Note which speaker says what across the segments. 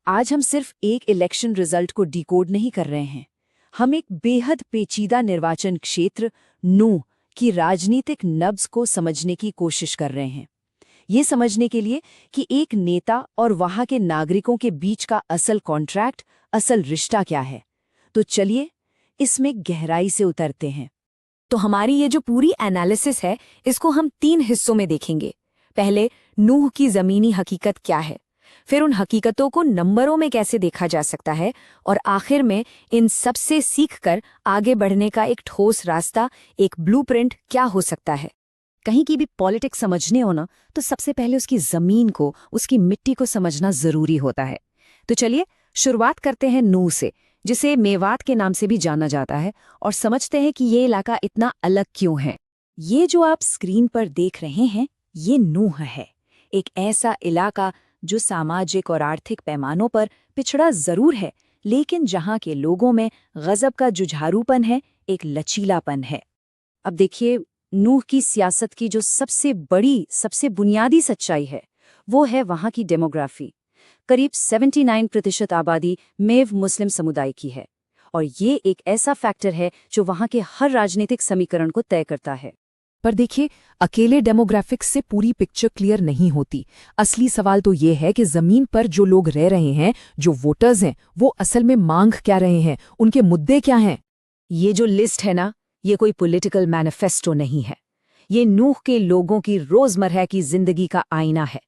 Speaker 1: आज हम सिर्फ एक इलेक्शन रिजल्ट को डिकोड नहीं कर रहे हैं। हम एक बेहद पेचीदा निर्वाचन क्षेत्र नूह की राजनीतिक नब्ज को समझने की कोशिश कर रहे हैं। ये समझने के लिए कि एक नेता और वहां के नागरिकों के बीच का असल कॉन्ट्रैक्ट, असल रिश्ता क्या है। तो चलिए इसमें गहराई से उतरते हैं।
Speaker 2: तो हमारी ये जो पूरी एनालिसिस है, इसको हम 3 हिस्सों में देखेंगे। पहले नूह की ज़मीनी हकीकत क्या है, फिर उन हकीकतों को नंबरों में कैसे देखा जा सकता है, और आखिर में इन सब से सीखकर आगे बढ़ने का एक ठोस रास्ता, एक ब्लूप्रिंट क्या हो सकता है।
Speaker 1: कहीं की भी पॉलिटिक्स समझने हो ना, तो सबसे पहले उसकी ज़मीन को, उसकी मिट्टी को समझना ज़रूरी होता है। तो चलिए शुरुआत करते हैं नूह से, जिसे मेवात के नाम से भी जाना जाता है, और समझते हैं कि ये इलाका इतना अलग क्यों है। ये जो आप स्क्रीन पर देख रहे हैं, ये नूह है, एक ऐसा इलाका जो सामाजिक और आर्थिक पैमानों पर पिछड़ा जरूर है, लेकिन जहां के लोगों में गजब का जुझारूपन है, एक लचीलापन है। अब देखिए, नूह की सियासत की जो सबसे बड़ी, सबसे बुनियादी सच्चाई है, वो है वहां की डेमोग्राफी। करीब 79% आबादी मेव मुस्लिम समुदाय की है, और ये एक ऐसा फैक्टर है जो वहां के हर राजनीतिक समीकरण को तय करता है।
Speaker 3: पर देखिए, अकेले डेमोग्राफिक्स से पूरी पिक्चर क्लियर नहीं होती। असली सवाल तो ये है कि जमीन पर जो लोग रह रहे हैं, जो वोटर्स हैं, वो असल में मांग क्या रहे हैं, उनके मुद्दे क्या हैं।
Speaker 1: ये जो लिस्ट है ना, ये कोई पॉलिटिकल मैनिफेस्टो नहीं है। ये नूह के लोगों की रोजमर्रा की जिंदगी का आईना है।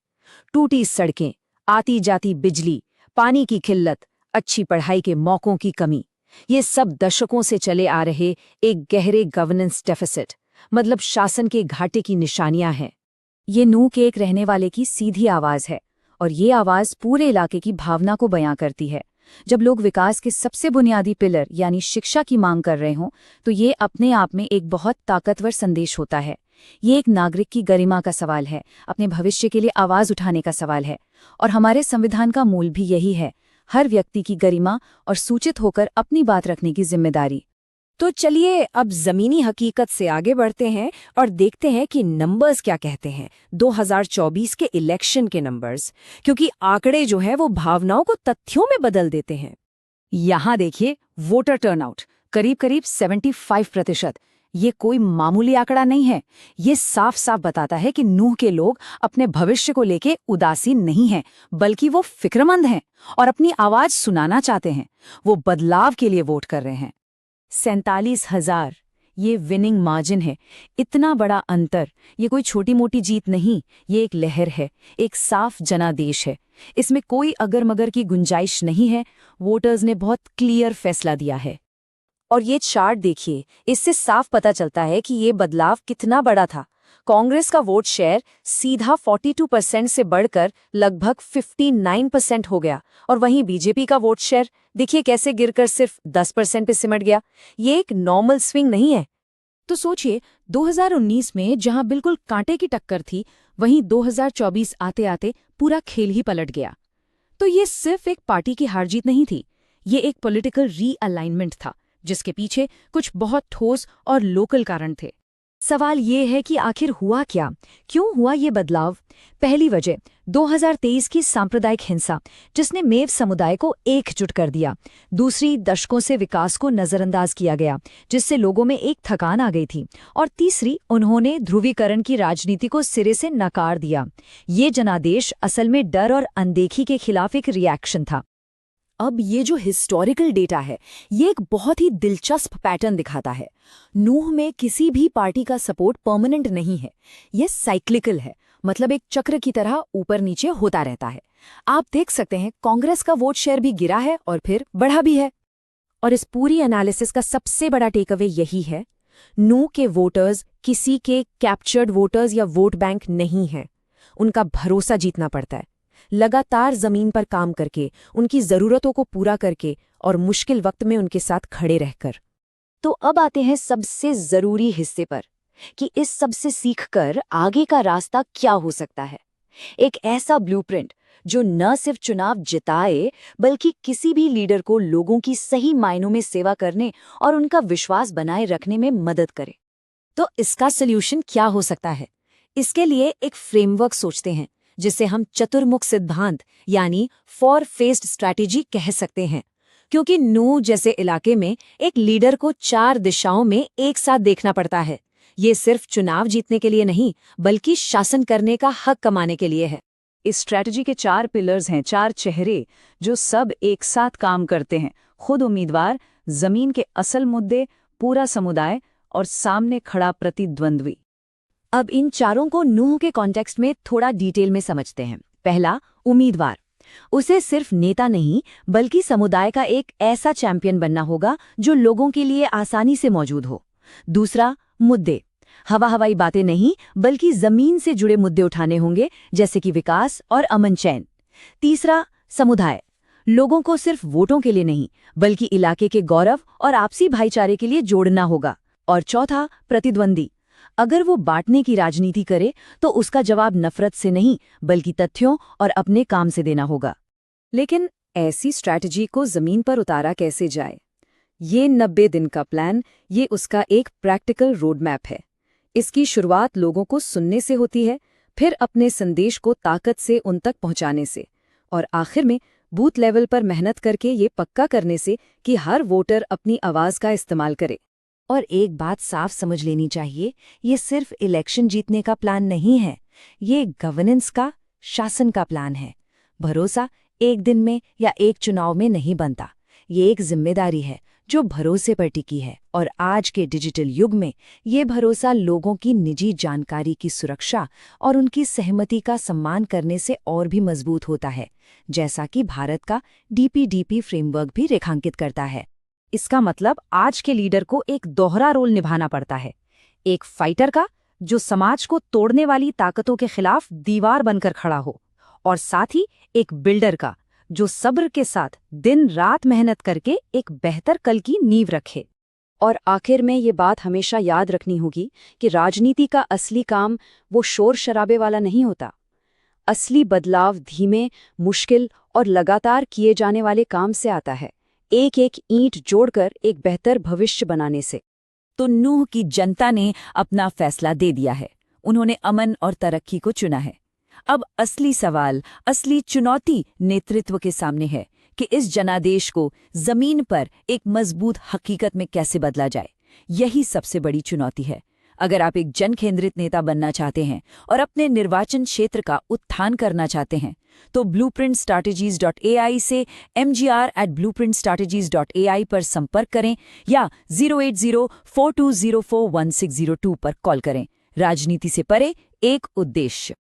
Speaker 1: टूटी सड़कें, आती जाती बिजली, पानी की किल्लत, अच्छी पढ़ाई के मौकों की कमी, ये सब दशकों से चले आ रहे एक गहरे गवर्नेंस डेफिसिट, मतलब शासन के घाटे की निशानियां हैं। ये नूह के एक रहने वाले की सीधी आवाज है, और ये आवाज पूरे इलाके की भावना को बयां करती है। जब लोग विकास के सबसे बुनियादी पिलर यानी शिक्षा की मांग कर रहे हों, तो ये अपने आप में एक बहुत ताकतवर संदेश होता है। ये एक नागरिक की गरिमा का सवाल है, अपने भविष्य के लिए आवाज उठाने का सवाल है, और हमारे संविधान का मूल भी यही है, हर व्यक्ति की गरिमा और सूचित होकर अपनी बात रखने की जिम्मेदारी।
Speaker 2: तो चलिए अब जमीनी हकीकत से आगे बढ़ते हैं और देखते हैं कि नंबर्स क्या कहते हैं, 2024 के इलेक्शन के नंबर्स, क्योंकि आंकड़े जो है वो भावनाओं को तथ्यों में बदल देते हैं।
Speaker 1: यहाँ देखिए, वोटर टर्नआउट करीब करीब 75%। ये कोई मामूली आंकड़ा नहीं है। ये साफ साफ बताता है कि नूह के लोग अपने भविष्य को लेके उदासीन नहीं हैं, बल्कि वो फिक्रमंद हैं और अपनी आवाज सुनाना चाहते हैं। वो बदलाव के लिए वोट कर रहे हैं। 47,000, ये विनिंग मार्जिन है। इतना बड़ा अंतर, ये कोई छोटी मोटी जीत नहीं, ये एक लहर है, एक साफ जनादेश है। इसमें कोई अगर मगर की गुंजाइश नहीं है। वोटर्स ने बहुत क्लियर फैसला दिया है। और ये चार्ट देखिए, इससे साफ पता चलता है कि ये बदलाव कितना बड़ा था। कांग्रेस का वोट शेयर सीधा 42% से बढ़कर लगभग 59% हो गया, और वहीं बीजेपी का वोट शेयर देखिए कैसे गिरकर सिर्फ 10% पे सिमट गया। ये एक नॉर्मल स्विंग नहीं है।
Speaker 3: तो सोचिए, 2019 में जहां बिल्कुल कांटे की टक्कर थी, वहीं 2024 आते आते पूरा खेल ही पलट गया। तो ये सिर्फ एक पार्टी की हार जीत नहीं थी, ये एक पॉलिटिकल रीअलाइनमेंट था, जिसके पीछे कुछ बहुत ठोस और लोकल कारण थे।
Speaker 1: सवाल ये है कि आखिर हुआ क्या, क्यों हुआ ये बदलाव? पहली वजह 2023 की सांप्रदायिक हिंसा, जिसने मेव समुदाय को एकजुट कर दिया। दूसरी, दशकों से विकास को नजरअंदाज किया गया, जिससे लोगों में एक थकान आ गई थी। और तीसरी, उन्होंने ध्रुवीकरण की राजनीति को सिरे से नकार दिया। ये जनादेश असल में डर और अनदेखी के खिलाफ एक रिएक्शन था।
Speaker 2: अब ये जो हिस्टोरिकल डेटा है, ये एक बहुत ही दिलचस्प पैटर्न दिखाता है। नूह में किसी भी पार्टी का सपोर्ट परमानेंट नहीं है, ये साइक्लिकल है, मतलब एक चक्र की तरह ऊपर नीचे होता रहता है। आप देख सकते हैं, कांग्रेस का वोट शेयर भी गिरा है और फिर बढ़ा भी है। और इस पूरी एनालिसिस का सबसे बड़ा टेकअवे यही है, नूह के वोटर्स किसी के कैप्चर्ड वोटर्स या वोट बैंक नहीं हैं। उनका भरोसा जीतना पड़ता है, लगातार जमीन पर काम करके, उनकी जरूरतों को पूरा करके, और मुश्किल वक्त में उनके साथ खड़े रहकर।
Speaker 1: तो अब आते हैं सबसे जरूरी हिस्से पर, कि इस सब से सीखकर आगे का रास्ता क्या हो सकता है। एक ऐसा ब्लूप्रिंट जो न सिर्फ चुनाव जिताए, बल्कि किसी भी लीडर को लोगों की सही मायनों में सेवा करने और उनका विश्वास बनाए रखने में मदद करे। तो इसका सॉल्यूशन क्या हो सकता है? इसके लिए एक फ्रेमवर्क सोचते हैं,
Speaker 2: जिसे हम चतुर्मुख सिद्धांत यानी 4 फेस्ड स्ट्रैटेजी कह सकते हैं। क्योंकि नूह जैसे इलाके में एक लीडर को 4 दिशाओं में एक साथ देखना पड़ता है। ये सिर्फ चुनाव जीतने के लिए नहीं, बल्कि शासन करने का हक कमाने के लिए है।
Speaker 3: इस स्ट्रैटेजी के 4 पिलर्स हैं, 4 चेहरे जो सब एक साथ काम करते हैं। खुद उम्मीदवार, जमीन के असल मुद्दे, पूरा समुदाय और सामने खड़ा प्रतिद्वंद्वी।
Speaker 2: अब इन चारों को नूह के कॉन्टेक्स्ट में थोड़ा डिटेल में समझते हैं। पहला, उम्मीदवार। उसे सिर्फ नेता नहीं, बल्कि समुदाय का एक ऐसा चैंपियन बनना होगा जो लोगों के लिए आसानी से मौजूद हो। दूसरा, मुद्दे। हवाई बातें नहीं, बल्कि जमीन से जुड़े मुद्दे उठाने होंगे, जैसे कि विकास और अमन चैन। तीसरा, समुदाय। लोगों को सिर्फ वोटों के लिए नहीं, बल्कि इलाके के गौरव और आपसी भाईचारे के लिए जोड़ना होगा। और चौथा, प्रतिद्वंदी। अगर वो बांटने की राजनीति करे तो उसका जवाब नफरत से नहीं, बल्कि तथ्यों और अपने काम से देना होगा।
Speaker 1: लेकिन ऐसी स्ट्रैटेजी को जमीन पर उतारा कैसे जाए? ये 90 दिन का प्लान, ये उसका एक प्रैक्टिकल रोड मैप है। इसकी शुरुआत लोगों को सुनने से होती है, फिर अपने संदेश को ताकत से उन तक पहुंचाने से, और आखिर में बूथ लेवल पर मेहनत करके ये पक्का करने से कि हर वोटर अपनी आवाज का इस्तेमाल करे।
Speaker 2: और एक बात साफ समझ लेनी चाहिए, ये सिर्फ इलेक्शन जीतने का प्लान नहीं है, ये गवर्नेंस का, शासन का प्लान है। भरोसा एक दिन में या एक चुनाव में नहीं बनता। ये एक जिम्मेदारी है जो भरोसे पर टिकी है, और आज के डिजिटल युग में ये भरोसा लोगों की निजी जानकारी की सुरक्षा और उनकी सहमति का सम्मान करने से और भी मजबूत होता है, जैसा कि भारत का DPDP फ्रेमवर्क भी रेखांकित करता है।
Speaker 1: इसका मतलब आज के लीडर को एक दोहरा रोल निभाना पड़ता है। एक फाइटर का, जो समाज को तोड़ने वाली ताकतों के खिलाफ दीवार बनकर खड़ा हो, और साथ ही एक बिल्डर का, जो सब्र के साथ दिन रात मेहनत करके एक बेहतर कल की नींव रखे। और आखिर में ये बात हमेशा याद रखनी होगी कि राजनीति का असली काम वो शोर शराबे वाला नहीं होता। असली बदलाव धीमे, मुश्किल और लगातार किए जाने वाले काम से आता है, एक एक ईंट जोड़कर एक बेहतर भविष्य बनाने से।
Speaker 2: तो नूह की जनता ने अपना फैसला दे दिया है। उन्होंने अमन और तरक्की को चुना है। अब असली सवाल, असली चुनौती नेतृत्व के सामने है कि इस जनादेश को जमीन पर एक मजबूत हकीकत में कैसे बदला जाए। यही सबसे बड़ी चुनौती है। अगर आप एक जन केंद्रित नेता बनना चाहते हैं और अपने निर्वाचन क्षेत्र का उत्थान करना चाहते हैं, तो blueprintstrategies.ai से mgr@blueprintstrategies.ai पर संपर्क करें या 08042041602 पर कॉल करें। राजनीति से परे एक उद्देश्य।